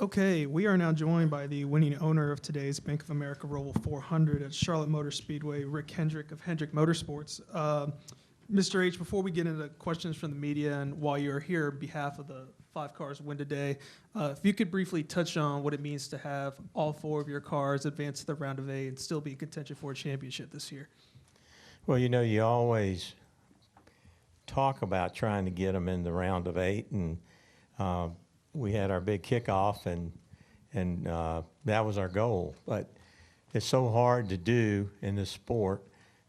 Okay, we are now joined by the winning owner of today's Bank of America Roval 400 at Charlotte Motor Speedway, Rick Hendrick of Hendrick Motorsports. Mr. H, before we get into questions from the media and while you're here on behalf of the 5 cars win today, if you could briefly touch on what it means to have all 4 of your cars advance to the round of 8 and still be in contention for a championship this year. Well, you always talk about trying to get them in the round of 8, and we had our big kickoff, and that was our goal. But it's so hard to do in this sport,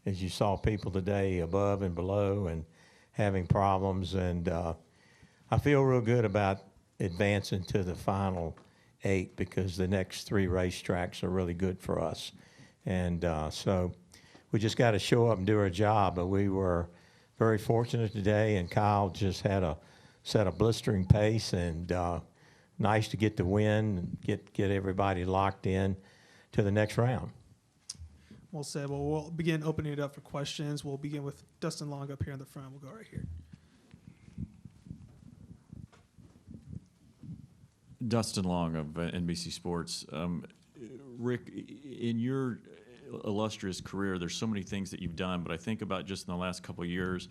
as you saw people today above and below and having problems. And I feel real good about advancing to the final 8 because the next 3 racetracks are really good for us. And so we just got to show up and do our job. But we were very fortunate today, and Kyle just set a blistering pace, and nice to get the win and get everybody locked in to the next round. Well said. Well, we'll begin opening it up for questions. We'll begin with Dustin Long up here in the front. We'll go right here. Dustin Long of NBC Sports. Rick, in your illustrious career, there's so many things that you've done, but I think about just in the last couple of years,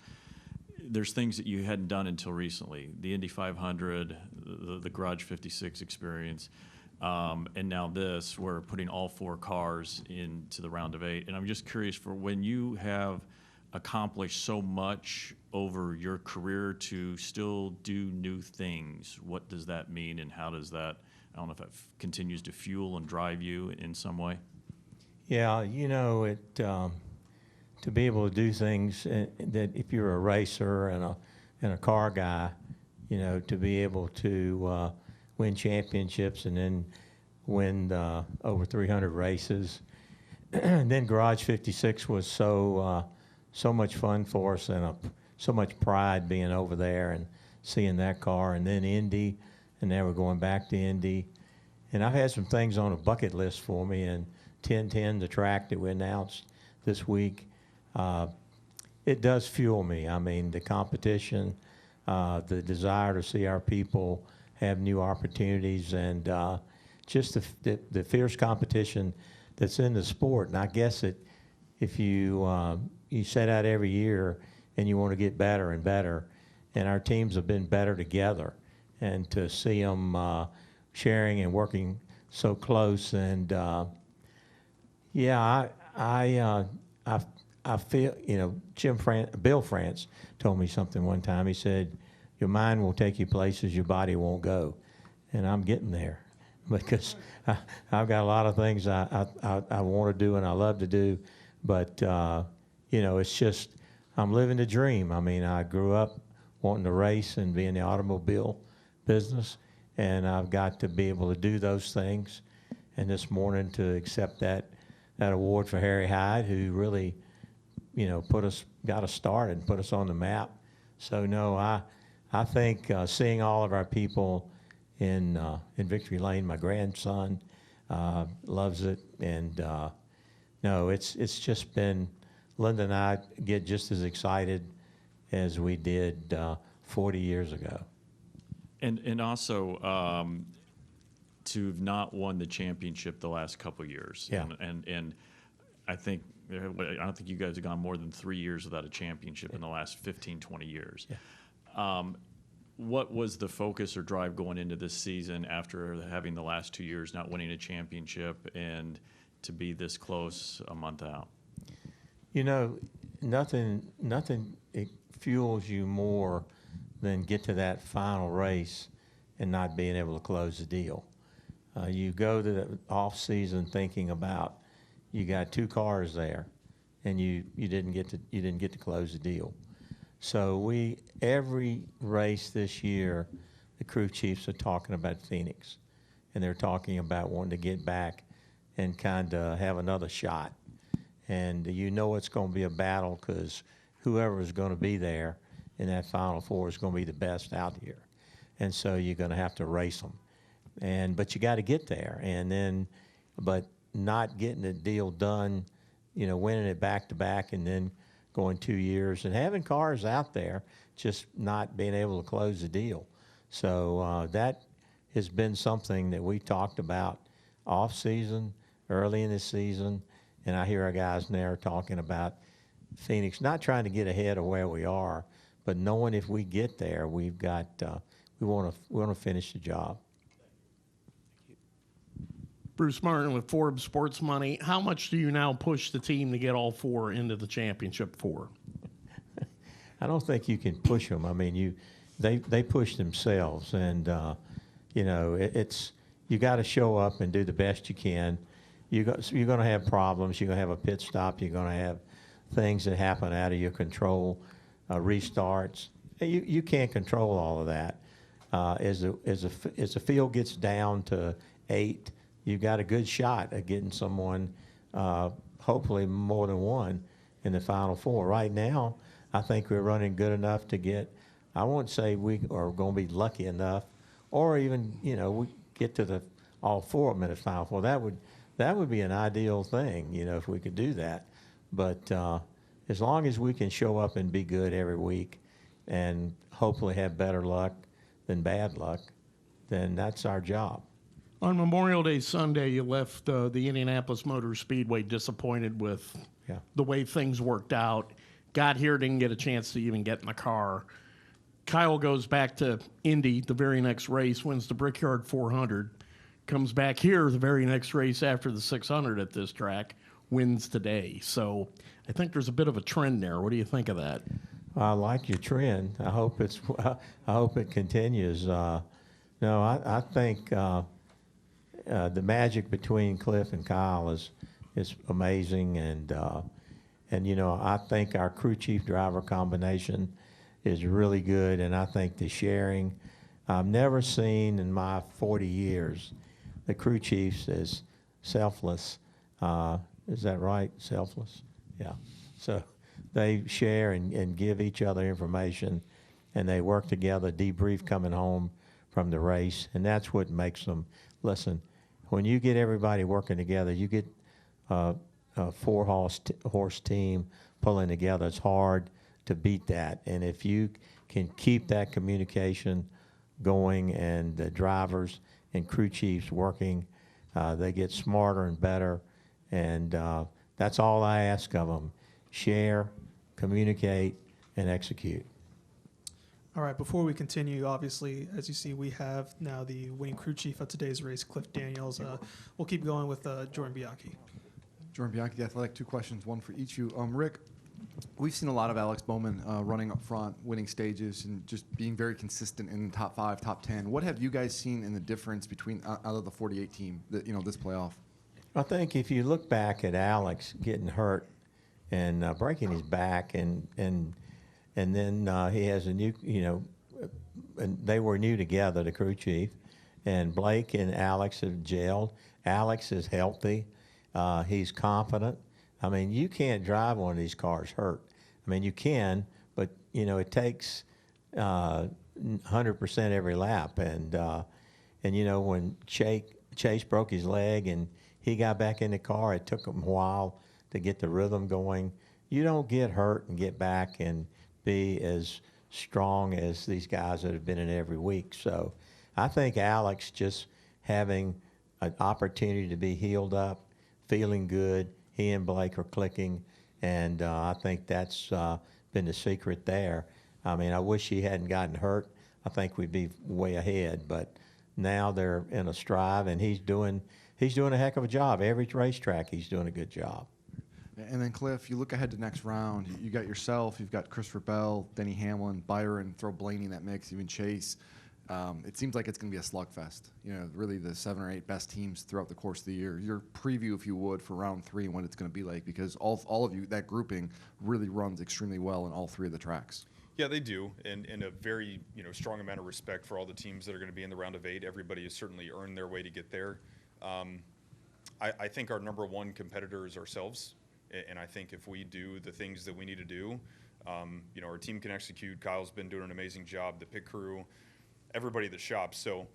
there's things that you hadn't done until recently. The Indy 500, the Garage 56 experience, and now this, we're putting all 4 cars into the round of 8. And I'm just curious, for when you have accomplished so much over your career to still do new things, what does that mean, and how does that, I don't know if that continues to fuel and drive you in some way? Yeah, to be able to do things that if you're a racer and a car guy, to be able to win championships and then win over 300 races. And then Garage 56 was so much fun for us, and so much pride being over there and seeing that car. And then Indy, and now we're going back to Indy. And I've had some things on a bucket list for me, and 1010, the track that we announced this week, it does fuel me. I mean, the competition, the desire to see our people have new opportunities, and just the fierce competition that's in the sport. And I guess if you set out every year and you want to get better and better, and our teams have been better together, and to see them sharing and working so close, and yeah, I feel, Bill France told me something one time. He said, your mind will take you places your body won't go. And I'm getting there because I've got a lot of things I want to do and I love to do. But, it's just, I'm living the dream. I mean, I grew up wanting to race and be in the automobile business, and I've got to be able to do those things. And this morning to accept that award for Harry Hyde, who really, got us started and put us on the map. So no, I think seeing all of our people in Victory Lane, my grandson loves it, and no, it's just been. Linda and I get just as excited as we did 40 years ago. And also to have not won the championship the last couple of years. Yeah. And I don't think you guys have gone more than 3 years without a championship in the last 15, 20 years. Yeah. What was the focus or drive going into this season after having the last 2 years not winning a championship and to be this close a month out? Nothing it fuels you more than get to that final race and not being able to close the deal. You go to the off season thinking about you got 2 cars there, and you didn't get to close the deal. So every race this year, the crew chiefs are talking about Phoenix, and they're talking about wanting to get back and kind of have another shot. And it's going to be a battle because whoever is going to be there in that Final Four is going to be the best out here. And so you're going to have to race them. But you got to get there. But not getting the deal done, winning it back-to-back and then going 2 years and having cars out there, just not being able to close the deal. So that has been something that we talked about off season, early in the season, and I hear our guys now talking about Phoenix, not trying to get ahead of where we are, but knowing if we get there, we've got we want to finish the job. Bruce Martin with Forbes Sports Money. How much do you now push the team to get all four into the championship four? I don't think you can push them. I mean, they push themselves, and it's you got to show up and do the best you can. You're going to have problems. You're going to have a pit stop. You're going to have things that happen out of your control, restarts. You can't control all of that. As the field gets down to 8, you've got a good shot at getting someone, hopefully more than one, in the Final Four. Right now, I think we're running good enough to get. I won't say we are going to be lucky enough, or even we get to all 4 of them in the Final Four. That would be an ideal thing, if we could do that. But as long as we can show up and be good every week, and hopefully have better luck than bad luck, then that's our job. On Memorial Day Sunday, you left the Indianapolis Motor Speedway disappointed with the way things worked out. Got here, didn't get a chance to even get in the car. Kyle goes back to Indy the very next race, wins the Brickyard 400, comes back here the very next race after the 600 at this track, wins today. So I think there's a bit of a trend there. What do you think of that? I like your trend. I hope it continues. No, I think the magic between Cliff and Kyle is amazing, and I think our crew chief driver combination is really good, and I think the sharing. I've never seen in my 40 years the crew chiefs as selfless. Is that right? Selfless? Yeah. So they share and give each other information, and they work together, debrief coming home from the race, and that's what makes them. Listen, when you get everybody working together, you get a 4-horse team pulling together. It's hard to beat that, and if you can keep that communication going and the drivers and crew chiefs working, they get smarter and better, and that's all I ask of them. Share, communicate, and execute. All right, before we continue, obviously, as you see, we have now the winning crew chief of today's race, Cliff Daniels. We'll keep going with Jordan Bianchi. Jordan Bianchi, The Athletic. 2 questions, one for each of you. Rick, we've seen a lot of Alex Bowman running up front, winning stages, and just being very consistent in the top 5, top 10. What have you guys seen in the difference between out of the 48 team that this playoff? I think if you look back at Alex getting hurt and breaking his back, and then he has a new, and they were new together, the crew chief, and Blake and Alex have gelled. Alex is healthy. He's confident. I mean, you can't drive one of these cars hurt. I mean, you can, but, it takes 100% every lap. And when Chase broke his leg and he got back in the car, it took him a while to get the rhythm going. You don't get hurt and get back and be as strong as these guys that have been in every week. So I think Alex just having an opportunity to be healed up, feeling good, he and Blake are clicking, and I think that's been the secret there. I mean, I wish he hadn't gotten hurt. I think we'd be way ahead, but now they're in a stride, and he's doing a heck of a job. Every racetrack, he's doing a good job. And then, Cliff, you look ahead to next round. You got yourself, you've got Christopher Bell, Denny Hamlin, Byron, throw Blaney in that mix, even Chase. It seems like it's going to be a slugfest. Really the 7 or 8 best teams throughout the course of the year. Your preview, if you would, for round 3 and what it's going to be like, because all of you, that grouping really runs extremely well in all 3 of the tracks. Yeah, they do, and a very strong amount of respect for all the teams that are going to be in the round of 8. Everybody has certainly earned their way to get there. I think our number 1 competitor is ourselves, and I think if we do the things that we need to do, our team can execute. Kyle's been doing an amazing job, the pit crew, everybody that shops. So,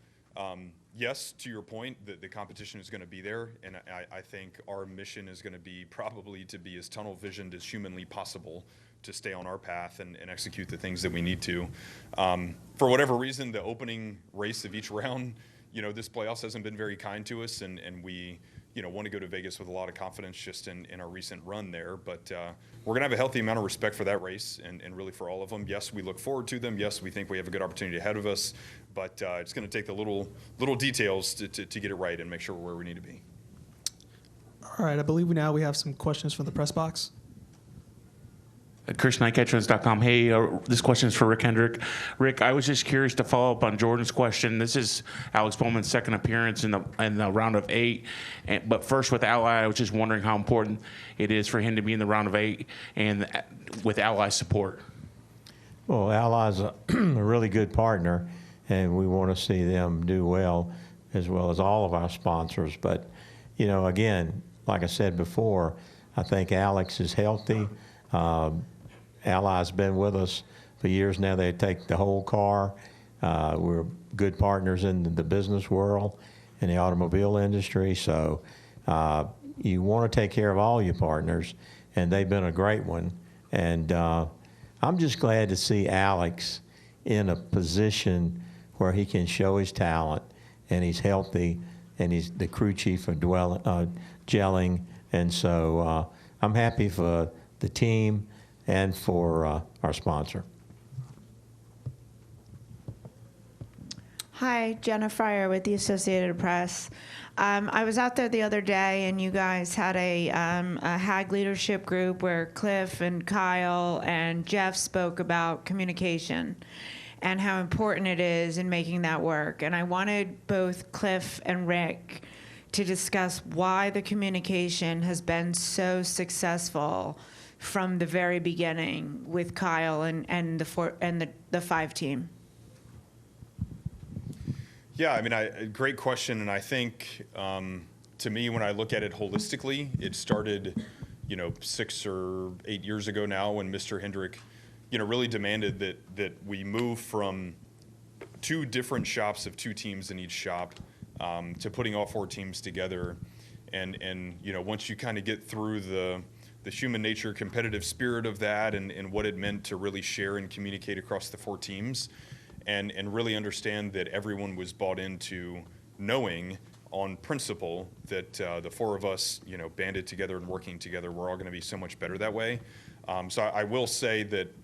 yes, to your point, the competition is going to be there, and I think our mission is going to be probably to be as tunnel visioned as humanly possible to stay on our path and execute the things that we need to. For whatever reason, the opening race of each round this playoffs hasn't been very kind to us, and we, want to go to Vegas with a lot of confidence just in our recent run there. But we're going to have a healthy amount of respect for that race and really for all of them. Yes, we look forward to them. Yes, we think we have a good opportunity ahead of us, but it's going to take the little details to get it right and make sure we're where we need to be. All right, I believe we have some questions from the press box. Chris KnightCatchers.com. Hey, this question is for Rick Hendrick. Rick, I was just curious to follow up on Jordan's question. This is Alex Bowman's second appearance in the round of 8. But first with Ally, I was just wondering how important it is for him to be in the round of 8 and with Ally support. Well, Ally's a really good partner, and we want to see them do well as all of our sponsors. But, again, like I said before, I think Alex is healthy. Ally's been with us for years now. They take the whole car. We're good partners in the business world, in the automobile industry. So you want to take care of all your partners, and they've been a great one. And I'm just glad to see Alex in a position where he can show his talent, and he's healthy, and he's the crew chief of gelling. And so I'm happy for the team and for our sponsor. Hi, Jenna Fryer with the Associated Press. I was out there the other day, and you guys had a HAG leadership group where Cliff and Kyle and Jeff spoke about communication and how important it is in making that work. And I wanted both Cliff and Rick to discuss why the communication has been so successful from the very beginning with Kyle and the 5 team. Yeah, I mean, great question, and I think to me, when I look at it holistically, it started, 6 or 8 years ago now when Mr. Hendrick, really demanded that we move from 2 different shops of 2 teams in each shop to putting all 4 teams together, and once you kind of get through the human nature, competitive spirit of that, and what it meant to really share and communicate across the 4 teams. And really understand that everyone was bought into knowing on principle that the 4 of us, banded together and working together, we're all going to be so much better that way. So I will say that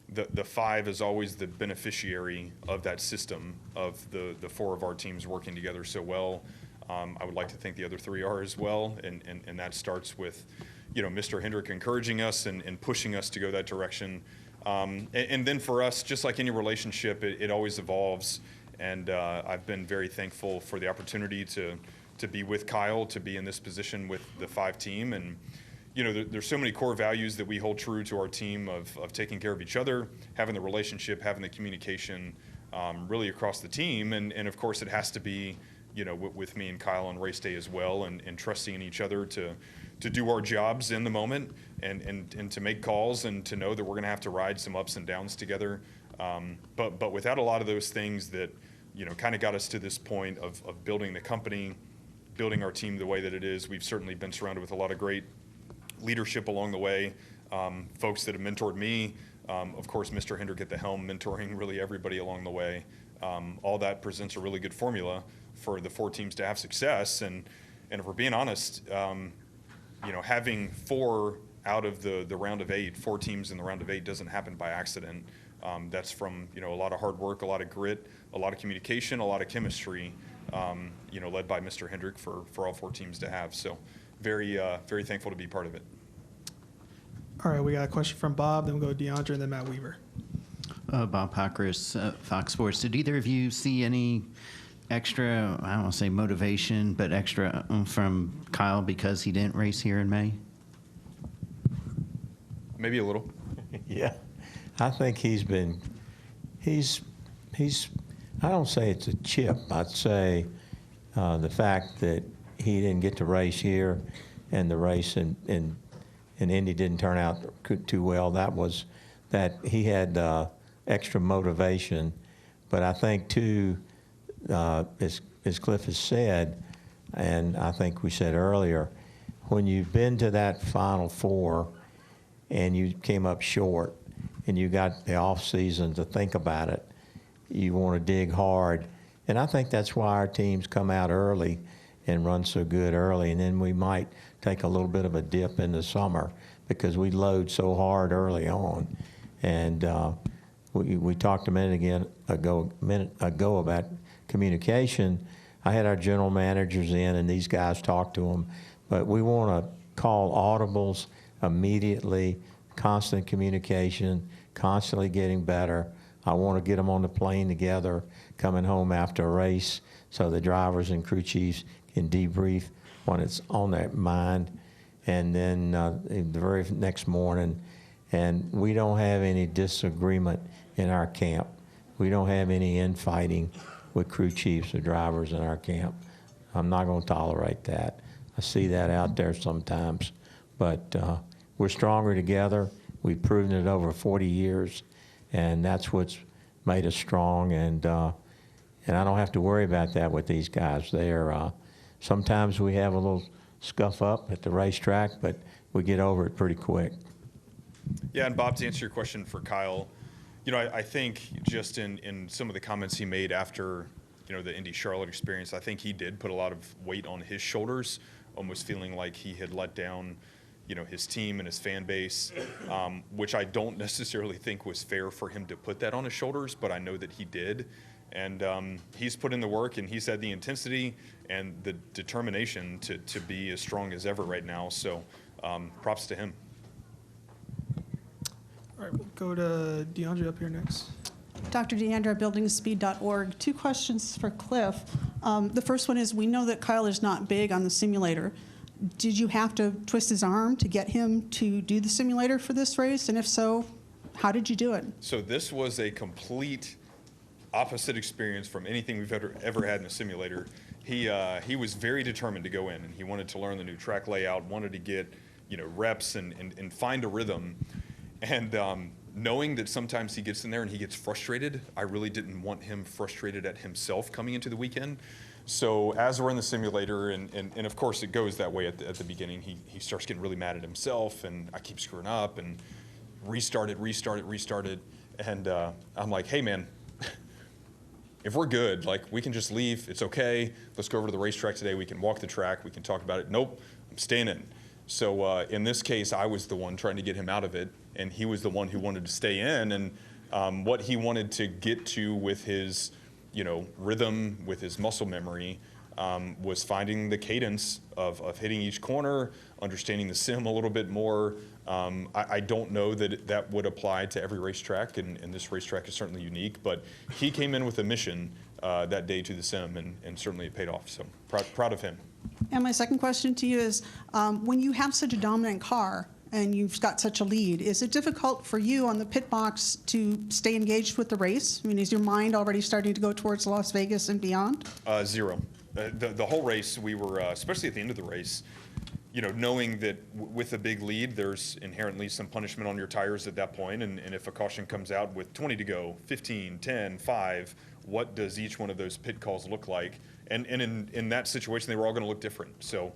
the 5 is always the beneficiary of that system of the 4 of our teams working together so well. I would like to think the other 3 are as well, and that starts with, Mr. Hendrick encouraging us and pushing us to go that direction. And then for us, just like any relationship, it always evolves. And I've been very thankful for the opportunity to be with Kyle, to be in this position with the 5 team. And, there's so many core values that we hold true to our team of taking care of each other, having the relationship, having the communication really across the team. And of course, it has to be, with me and Kyle on race day as well, and trusting in each other to do our jobs in the moment and to make calls and to know that we're going to have to ride some ups and downs together. But without a lot of those things that, kind of got us to this point of building the company, building our team the way that it is, we've certainly been surrounded with a lot of great leadership along the way, folks that have mentored me. Of course, Mr. Hendrick at the helm, mentoring really everybody along the way. All that presents a really good formula for the 4 teams to have success. And if we're being honest, having 4 out of the round of 8, 4 teams in the round of 8 doesn't happen by accident. That's from, a lot of hard work, a lot of grit, a lot of communication, a lot of chemistry, led by Mr. Hendrick for all 4 teams to have. So very, very thankful to be part of it. All right, we got a question from Bob, then we'll go to DeAndre, and then Matt Weaver. Bob Pockris, Fox Sports. Did either of you see any extra, I don't want to say motivation, but extra from Kyle because he didn't race here in May? Maybe a little. Yeah, I think he's I don't say it's a chip. I'd say the fact that he didn't get to race here and the race in Indy didn't turn out too well, that he had extra motivation. But I think, too, as Cliff has said, and I think we said earlier, when you've been to that Final Four and you came up short and you got the off season to think about it, you want to dig hard And I think that's why our teams come out early and run so good early, and then we might take a little bit of a dip in the summer because we load so hard early on. And we talked a minute ago about communication. I had our general managers in, and these guys talked to them. But we want to call audibles immediately, constant communication, constantly getting better. I want to get them on the plane together, coming home after a race, so the drivers and crew chiefs can debrief when it's on their mind. And then the very next morning, and we don't have any disagreement in our camp. We don't have any infighting with crew chiefs or drivers in our camp. I'm not going to tolerate that. I see that out there sometimes. But we're stronger together. We've proven it over 40 years, and that's what's made us strong. And I don't have to worry about that with these guys. Sometimes we have a little scuff up at the racetrack, but we get over it pretty quick. Yeah, and Bob, to answer your question for Kyle, I think just in some of the comments he made after, the Indy Charlotte experience, I think he did put a lot of weight on his shoulders, almost feeling like he had let down, his team and his fan base, which I don't necessarily think was fair for him to put that on his shoulders, but I know that he did. And he's put in the work, and he's had the intensity and the determination to be as strong as ever right now. So props to him. All right, we'll go to DeAndre up here next. Dr. DeAndre, buildingspeed.org. 2 questions for Cliff. The first one is, we know that Kyle is not big on the simulator. Did you have to twist his arm to get him to do the simulator for this race? And if so, how did you do it? So this was a complete opposite experience from anything we've ever had in a simulator. He was very determined to go in, and he wanted to learn the new track layout, wanted to get reps and find a rhythm. And knowing that sometimes he gets in there and he gets frustrated, I really didn't want him frustrated at himself coming into the weekend. So as we're in the simulator, and of course it goes that way at the beginning, he starts getting really mad at himself, and I keep screwing up and restarted. And I'm like, hey man, if we're good, like, we can just leave. It's okay. Let's go over to the racetrack today. We can walk the track. We can talk about it. Nope, I'm staying in. So in this case, I was the one trying to get him out of it, and he was the one who wanted to stay in. And what he wanted to get to with his, rhythm, with his muscle memory, was finding the cadence of hitting each corner, understanding the sim a little bit more. I don't know that would apply to every racetrack, and this racetrack is certainly unique, but he came in with a mission that day to the sim, and certainly it paid off. So proud of him. And my second question to you is, when you have such a dominant car and you've got such a lead, is it difficult for you on the pit box to stay engaged with the race? I mean, is your mind already starting to go towards Las Vegas and beyond? Zero. The whole race, we were, especially at the end of the race, knowing that with a big lead, there's inherently some punishment on your tires at that point. And if a caution comes out with 20 to go, 15, 10, 5, what does each one of those pit calls look like? And in that situation, they were all going to look different. So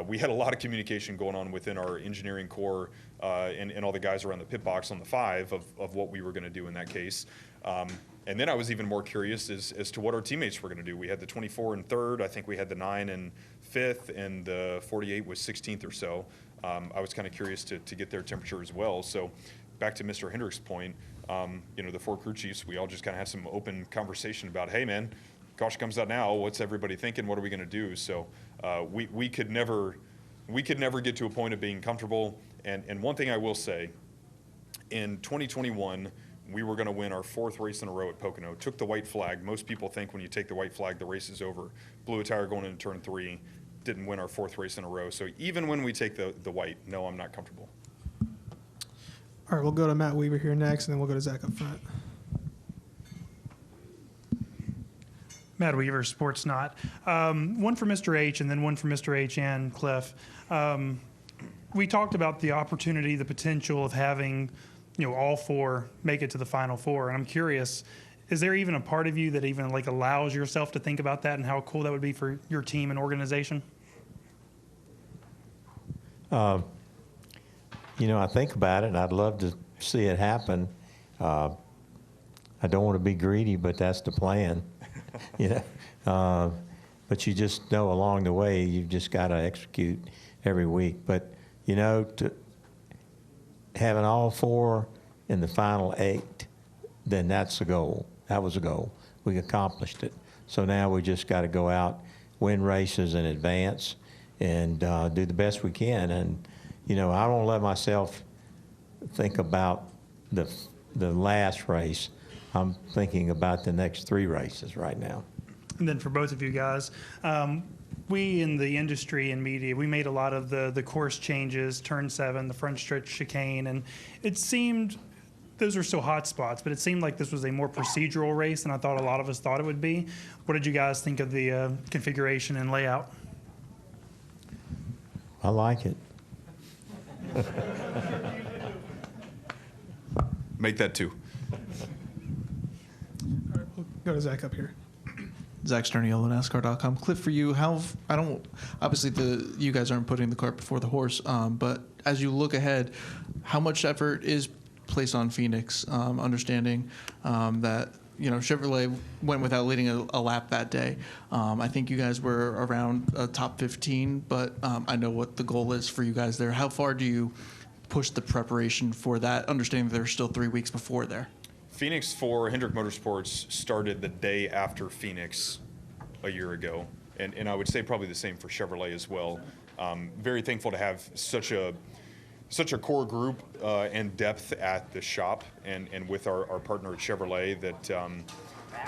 we had a lot of communication going on within our engineering core and all the guys around the pit box on the 5 of what we were going to do in that case. And then I was even more curious as to what our teammates were going to do. We had the 24 in 3rd. I think we had the 9 in 5th, and the 48 was 16th or so. I was kind of curious to get their temperature as well. So back to Mr. Hendrick's point, the 4 crew chiefs, we all just kind of had some open conversation about, hey, man, caution comes out now. What's everybody thinking? What are we going to do? So we could never get to a point of being comfortable. And one thing I will say, in 2021, we were going to win our 4th race in a row at Pocono. Took the white flag. Most people think when you take the white flag, the race is over. Blew a tire going into turn 3. Didn't win our 4th race in a row. So even when we take the white, no, I'm not comfortable. All right, we'll go to Matt Weaver here next, and then we'll go to Zach up front. Matt Weaver, Sports Not. One for Mr. H and then one for Mr. H and Cliff. We talked about the opportunity, the potential of having, all 4 make it to the Final 4. And I'm curious, is there even a part of you that even allows yourself to think about that and how cool that would be for your team and organization? I think about it, and I'd love to see it happen. I don't want to be greedy, but that's the plan. you know. But you just know along the way, you've just got to execute every week. But, you know, to having all 4 in the final 8, then that's the goal. That was the goal. We accomplished it. So now we just got to go out, win races in advance, and do the best we can. And, you know, I don't let myself think about the last race. I'm thinking about the next 3 races right now. And then for both of you guys, we in the industry and media, we made a lot of the course changes, turn 7, the front stretch chicane, and it seemed those were still hot spots, but it seemed like this was a more procedural race than I thought a lot of us thought it would be. What did you guys think of the configuration and layout? I like it. Make that 2. All right, we'll go to Zach up here. Zach Sterniolo, NASCAR.com. Cliff, for you, obviously you guys aren't putting the cart before the horse, but as you look ahead, how much effort is placed on Phoenix, understanding that, you know, Chevrolet went without leading a lap that day. I think you guys were around top 15, but I know what the goal is for you guys there. How far do you push the preparation for that, understanding that there's still 3 weeks before there? Phoenix for Hendrick Motorsports started the day after Phoenix a year ago, and I would say probably the same for Chevrolet as well. Very thankful to have such a core group and depth at the shop and with our partner at Chevrolet that,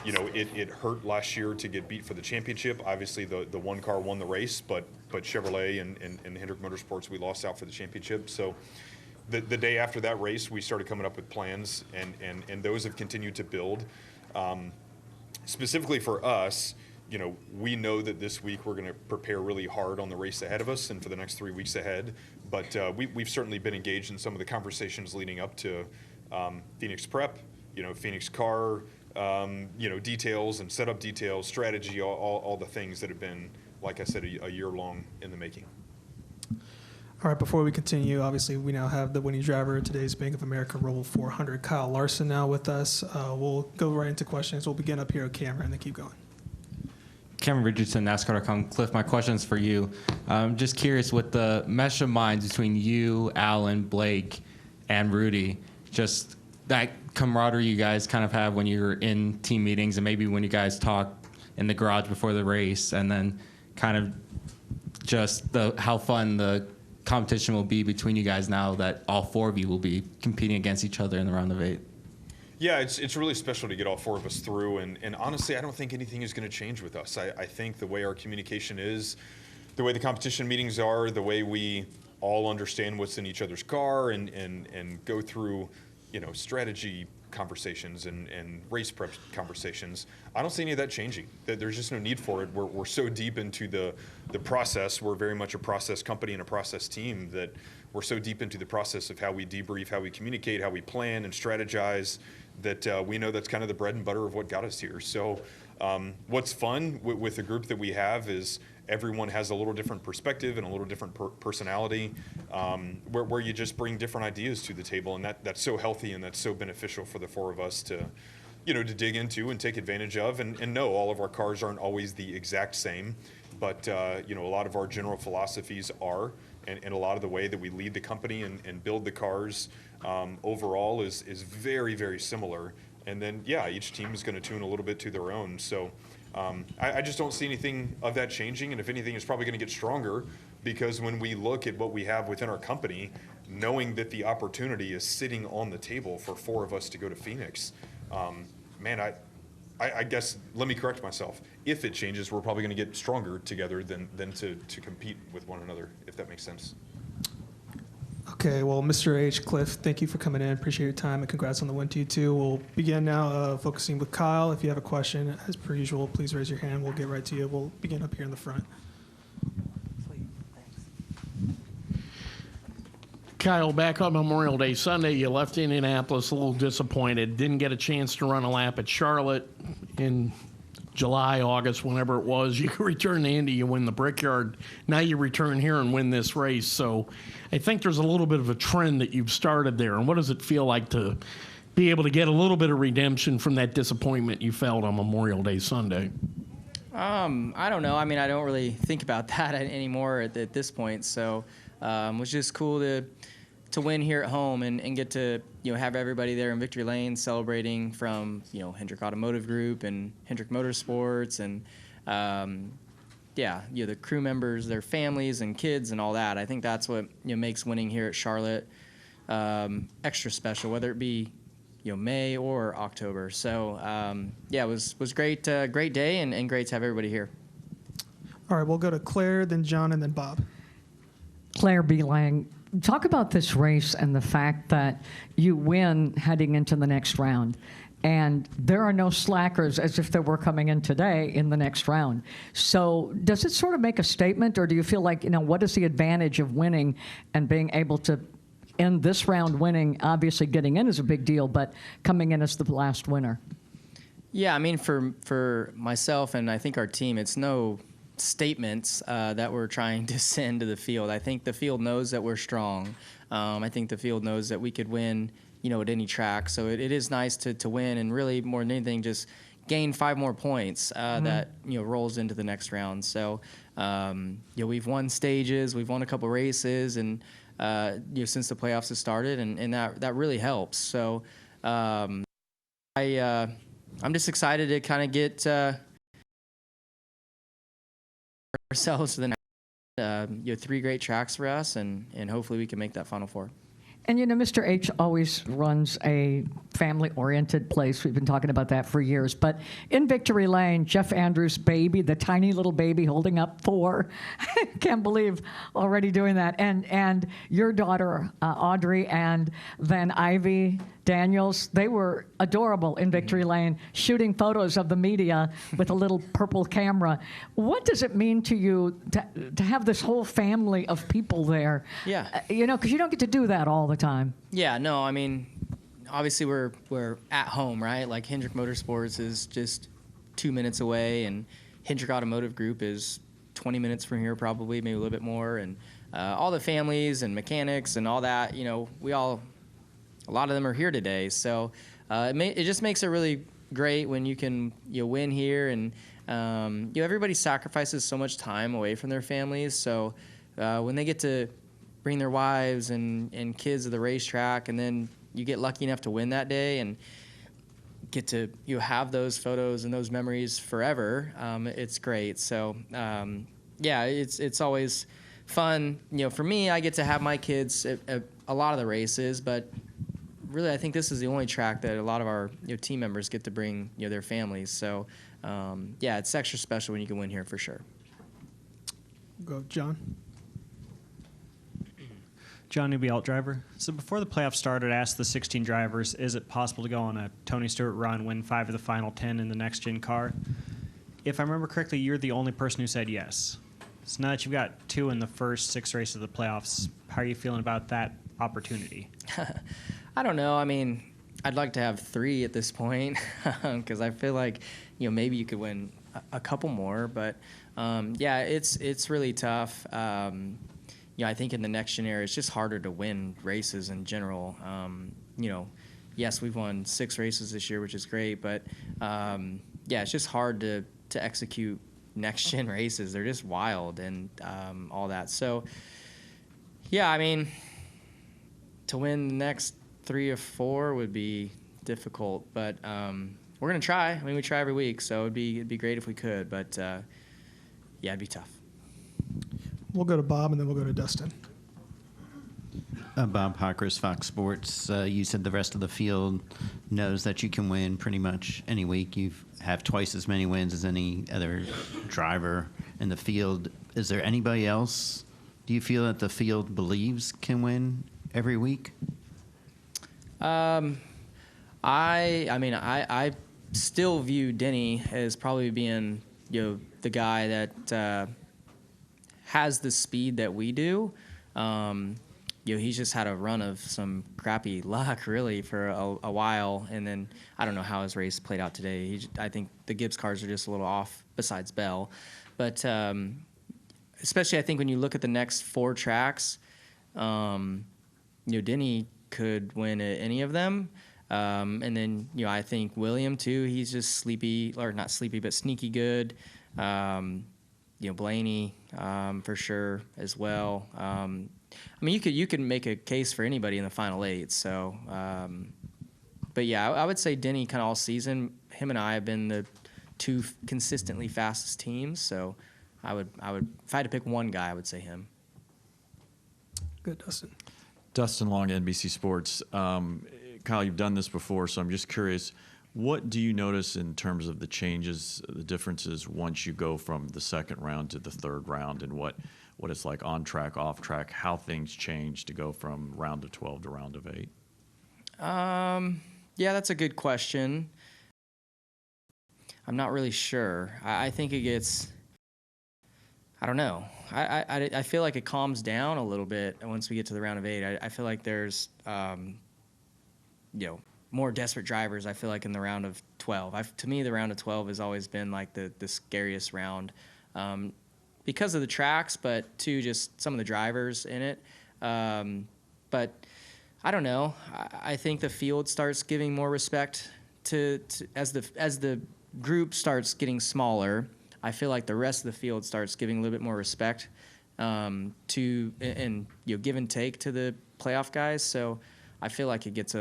you know, it hurt last year to get beat for the championship. Obviously, the one car won the race, but Chevrolet and Hendrick Motorsports, we lost out for the championship. So the day after that race, we started coming up with plans, and those have continued to build. Specifically for us, you know, we know that this week we're going to prepare really hard on the race ahead of us and for the next 3 weeks ahead. But we've certainly been engaged in some of the conversations leading up to Phoenix prep, you know, Phoenix car, you know, details and setup details, strategy, all the things that have been, like I said, a year long in the making. All right, before we continue, obviously we now have the winning driver of today's Bank of America Roval 400, Kyle Larson, now with us. We'll go right into questions. We'll begin up here at camera and then keep going. Cameron Richardson, NASCAR.com. Cliff, my question's for you. Just curious, with the mesh of minds between you, Alan, Blake, and Rudy, just that camaraderie you guys kind of have when you're in team meetings and maybe when you guys talk in the garage before the race, and then kind of just how fun the competition will be between you guys now that all 4 of you will be competing against each other in the round of 8. Yeah, it's really special to get all 4 of us through, and honestly, I don't think anything is going to change with us. I think the way our communication is, the way the competition meetings are, the way we all understand what's in each other's car and go through, you know, strategy conversations and race prep conversations, I don't see any of that changing. There's just no need for it. We're so deep into the process. We're very much a process company and a process team that we're so deep into the process of how we debrief, how we communicate, how we plan and strategize, that we know that's kind of the bread and butter of what got us here. So what's fun with the group that we have is everyone has a little different perspective and a little different personality, where you just bring different ideas to the table, and that's so healthy and that's so beneficial for the 4 of us to, you know, to dig into and take advantage of. And no, all of our cars aren't always the exact same, but you know, a lot of our general philosophies are, and a lot of the way that we lead the company and build the cars overall is very, very similar. And then, yeah, each team is going to tune a little bit to their own. So I just don't see anything of that changing. And if anything, it's probably going to get stronger, because when we look at what we have within our company, knowing that the opportunity is sitting on the table for 4 of us to go to Phoenix, man, I guess, let me correct myself. If it changes, we're probably going to get stronger together than to compete with one another, if that makes sense. Okay, well, Mr. H, Cliff, thank you for coming in. Appreciate your time, and congrats on the win to you, too. We'll begin now focusing with Kyle. If you have a question, as per usual, please raise your hand. We'll get right to you. We'll begin up here in the front. Kyle, back on Memorial Day Sunday, you left Indianapolis a little disappointed. Didn't get a chance to run a lap at Charlotte in July, August, whenever it was. You return to Indy, you win the Brickyard. Now you return here and win this race. So I think there's a little bit of a trend that you've started there. And what does it feel like to be able to get a little bit of redemption from that disappointment you felt on Memorial Day Sunday? I don't know. I mean, I don't really think about that anymore at this point. So it was just cool to win here at home and get to have everybody there in Victory Lane celebrating from Hendrick Automotive Group and Hendrick Motorsports and the crew members, their families and kids and all that. I think that's what makes winning here at Charlotte extra special, whether it be May or October. So it was great, great day and great to have everybody here. All right, we'll go to Claire, then John, and then Bob. Claire B. Lang, talk about this race and the fact that you win heading into the next round. And there are no slackers as if there were coming in today in the next round. So does it sort of make a statement, or do you feel like, what is the advantage of winning and being able to end this round winning? Obviously getting in is a big deal, but coming in as the last winner. Yeah, I mean, for myself and I think our team, it's no statements that we're trying to send to the field. I think the field knows that we're strong. I think the field knows that we could win at any track. So it is nice to win and really more than anything just gain 5 more points that rolls into the next round. So we've won stages, we've won a couple races, and since the playoffs have started, and that really helps. So I'm just excited to kind of get ourselves to the next 3 great tracks for us, and hopefully we can make that Final Four. And Mr. H always runs a family-oriented place. We've been talking about that for years. But in Victory Lane, Jeff Andrews' baby, the tiny little baby holding up 4, can't believe already doing that. And your daughter, Audrey, and then Ivy Daniels, they were adorable in Victory Lane, shooting photos of the media with a little purple camera. What does it mean to you to have this whole family of people there? Yeah. Because you don't get to do that all the time. Yeah, no, I mean, obviously we're at home, right? Like Hendrick Motorsports is just 2 minutes away, and Hendrick Automotive Group is 20 minutes from here probably, maybe a little bit more. And all the families and mechanics and all that, a lot of them are here today. So it just makes it really great when you can win here. And everybody sacrifices so much time away from their families. So when they get to bring their wives and kids to the racetrack, and then you get lucky enough to win that day and get to have those photos and those memories forever, it's great. So it's always fun. For me, I get to have my kids at a lot of the races, but really, I think this is the only track that a lot of our team members get to bring their families. So, it's extra special when you can win here for sure. Go, John. John Newby, alt driver. So before the playoffs started, I asked the 16 drivers, is it possible to go on a Tony Stewart run, win 5 of the final 10 in the next-gen car? If I remember correctly, you're the only person who said yes. So now that you've got 2 in the first 6 races of the playoffs, how are you feeling about that opportunity? I don't know. I mean, I'd like to have 3 at this point because I feel like, maybe you could win a couple more. But, it's really tough. I think in the next gen era, it's just harder to win races in general. Yes, we've won 6 races this year, which is great. But, it's just hard to execute next gen races. They're just wild and all that. So, I mean, to win the next 3 or 4 would be difficult, but we're gonna try. I mean, we try every week, so it'd be great if we could, but it'd be tough. We'll go to Bob, and then we'll go to Dustin. Bob Hockers, Fox Sports. You said the rest of the field knows that you can win pretty much any week. You have twice as many wins as any other driver in the field. Is there anybody else, do you feel that the field believes can win every week? I still view Denny as probably being, the guy that has the speed that we do. He's just had a run of some crappy luck, really, for a while, and then I don't know how his race played out today. I think the Gibbs cars are just a little off, besides Bell. But especially, I think when you look at the next 4 tracks, Denny could win at any of them. And then, I think William, too, he's just sleepy, or not sleepy, but sneaky good. Blaney, for sure, as well. You could make a case for anybody in the final 8. So, but yeah, I would say Denny kind of all season, him and I have been the 2 consistently fastest teams. So I would, if I had to pick one guy, I would say him. Good, Dustin. Dustin Long, NBC Sports. Kyle, you've done this before, so I'm just curious, what do you notice in terms of the changes, the differences once you go from the second round to the third round, and what it's like on track, off track, how things change to go from round of 12 to round of 8? Yeah, that's a good question. I'm not really sure. I think it gets, I don't know. I feel like it calms down a little bit once we get to the round of 8. I feel like there's, more desperate drivers, I feel like, in the round of 12. To me, the round of 12 has always been like the scariest round because of the tracks, but too just some of the drivers in it. But I don't know. I think the field starts giving more respect to as the group starts getting smaller. I feel like the rest of the field starts giving a little bit more respect to and give and take to the playoff guys. So I feel like it gets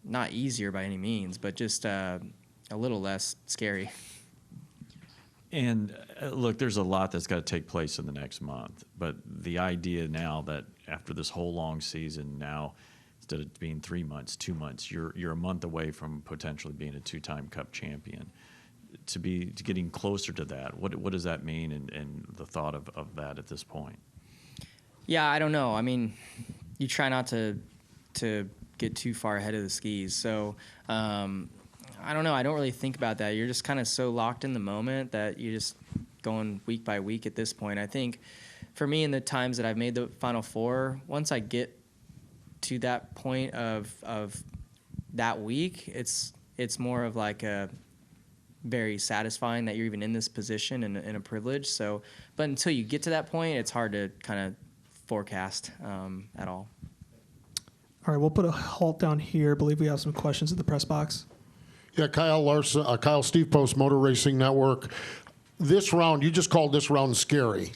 not easier by any means, but just a little less scary. And look, there's a lot that's got to take place in the next month. But the idea now that after this whole long season, now instead of being 3 months, 2 months, you're a month away from potentially being a 2-time Cup champion. To getting closer to that, what does that mean, and the thought of that at this point? Yeah, I don't know. I mean, you try not to get too far ahead of the skis. So I don't know. I don't really think about that. You're just kind of so locked in the moment that you're just going week by week at this point. I think for me, in the times that I've made the Final Four, once I get to that point of that week, it's more of like a very satisfying that you're even in this position and a privilege. So, but until you get to that point, it's hard to kind of forecast at all. All right, we'll put a halt down here. I believe we have some questions in the press box. Yeah, Kyle Larson, Kyle Steve Post, Motor Racing Network. This round, you just called this round scary.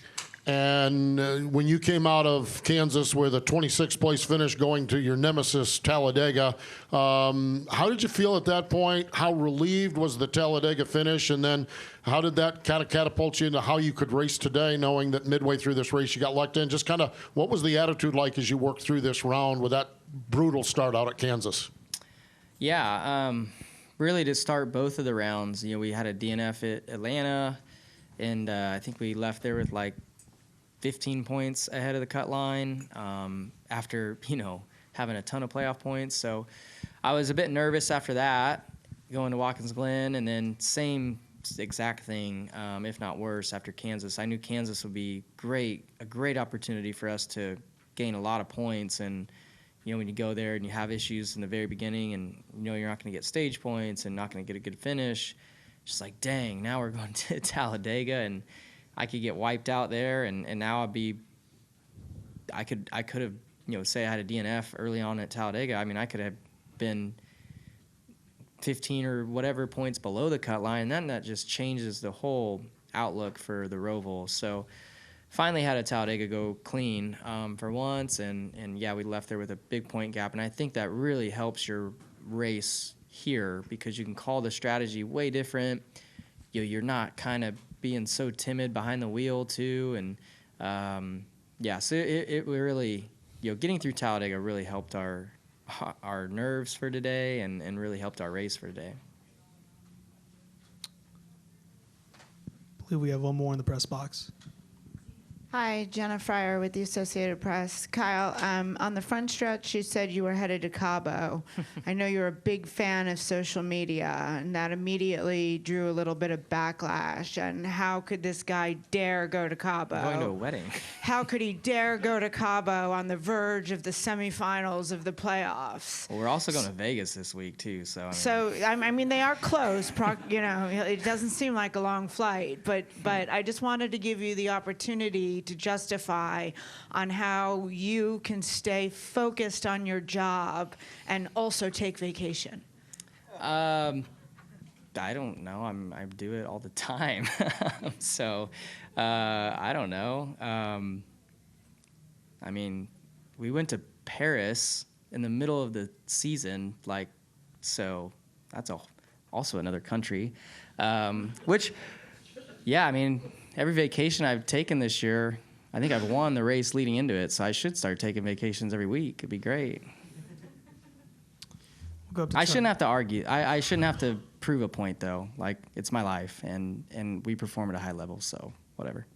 And when you came out of Kansas with a 26th place finish going to your nemesis, Talladega, how did you feel at that point? How relieved was the Talladega finish? And then how did that kind of catapult you into how you could race today, knowing that midway through this race you got locked in? Just kind of what was the attitude like as you worked through this round with that brutal start out at Kansas? Yeah, really to start both of the rounds, we had a DNF at Atlanta, and I think we left there with like 15 points ahead of the cut line after, having a ton of playoff points. So I was a bit nervous after that, going to Watkins Glen, and then same exact thing, if not worse, after Kansas. I knew Kansas would be a great opportunity for us to gain a lot of points. And, when you go there and you have issues in the very beginning and you're not going to get stage points and not going to get a good finish, just like, dang, now we're going to Talladega and I could get wiped out there, and now I could have, say I had a DNF early on at Talladega. I mean, I could have been 15 or whatever points below the cut line, and then that just changes the whole outlook for the Roval. So finally had a Talladega go clean for once, and yeah, we left there with a big point gap, and I think that really helps your race here because you can call the strategy way different. You're not kind of being so timid behind the wheel too, and so it really, getting through Talladega really helped our nerves for today and really helped our race for today. I believe we have one more in the press box. Hi, Jenna Fryer with the Associated Press. Kyle, on the front stretch, you said you were headed to Cabo. I know you're a big fan of social media, and that immediately drew a little bit of backlash. And how could this guy dare go to Cabo? I'm going to a wedding. How could he dare go to Cabo on the verge of the semifinals of the playoffs? Well, we're also going to Vegas this week, too. So I mean they are close. It doesn't seem like a long flight, but I just wanted to give you the opportunity need to justify on how you can stay focused on your job and also take vacation? I don't know. I do it all the time. So I don't know. I mean, we went to Paris in the middle of the season, like, so that's also another country. Which, yeah, I mean, every vacation I've taken this year, I think I've won the race leading into it, so I should start taking vacations every week. It'd be great. I shouldn't have to argue. I shouldn't have to prove a point, though. Like, it's my life, and we perform at a high level, so whatever.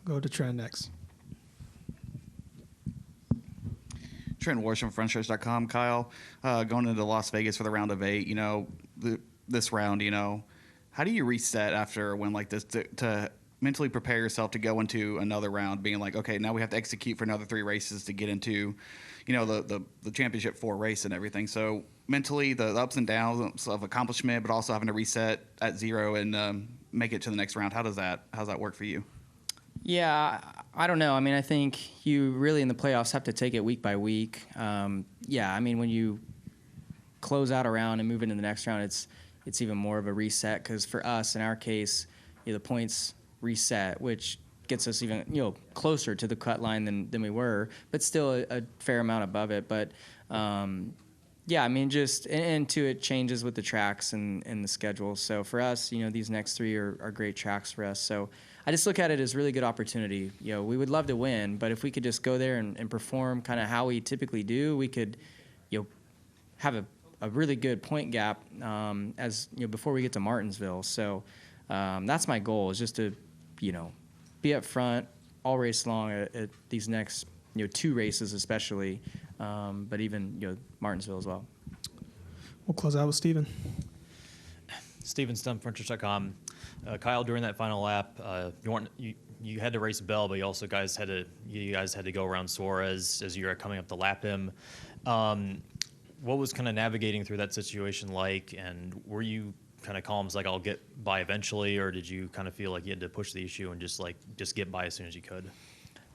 We'll go to Trent next. Trent Walsh from FrontStretch.com. Kyle, going into Las Vegas for the round of 8, you know, this round, you know, how do you reset after a win like this to mentally prepare yourself to go into another round, being like, okay, now we have to execute for another 3 races to get into, you know, the championship 4 race and everything. So mentally, the ups and downs of accomplishment, but also having to reset at 0 and make it to the next round. How's that work for you? Yeah, I don't know. I mean, I think you really in the playoffs have to take it week by week. Yeah, I mean, when you close out a round and move into the next round, it's even more of a reset because for us, in our case, you know, the points reset, which gets us even, you know, closer to the cut line than we were, but still a fair amount above it. But yeah, I mean, just and to it changes with the tracks and the schedule. So for us, you know, these next 3 are great tracks for us. So I just look at it as really good opportunity. You know, we would love to win, but if we could just go there and perform kind of how we typically do, we could, you know, have a really good point gap as you know before we get to Martinsville. So that's my goal, is just to, you know, be up front all race long at these next, you know, 2 races especially, but even, you know, Martinsville as well. We'll close out with Steven. Steven Stump, FrontStretch.com. Kyle, during that final lap, you had to race Bell, but you guys had to go around Suarez as you were coming up to lap him. What was kind of navigating through that situation like, and were you kind of calm, like I'll get by eventually, or did you kind of feel like you had to push the issue and just get by as soon as you could?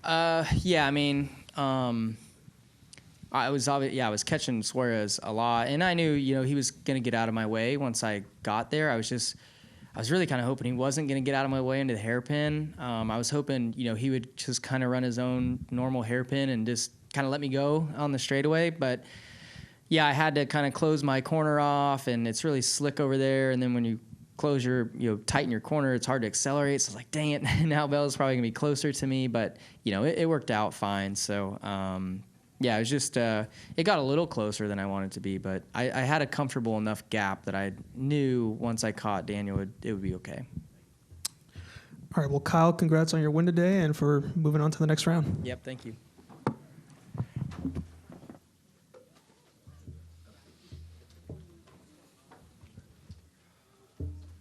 Yeah, I mean, I was catching Suarez a lot, and I knew, you know, he was going to get out of my way once I got there. I was really kind of hoping he wasn't going to get out of my way into the hairpin. I was hoping, you know, he would just kind of run his own normal hairpin and just kind of let me go on the straightaway. But yeah, I had to kind of close my corner off, and it's really slick over there. And then when you tighten your corner, it's hard to accelerate. So I was like, dang it, now Bell's probably going to be closer to me. But, you know, it worked out fine. So, yeah, it was just, it got a little closer than I wanted to be. But I had a comfortable enough gap that I knew once I caught Daniel, it would be okay. All right, well, Kyle, congrats on your win today and for moving on to the next round. Yep, thank you.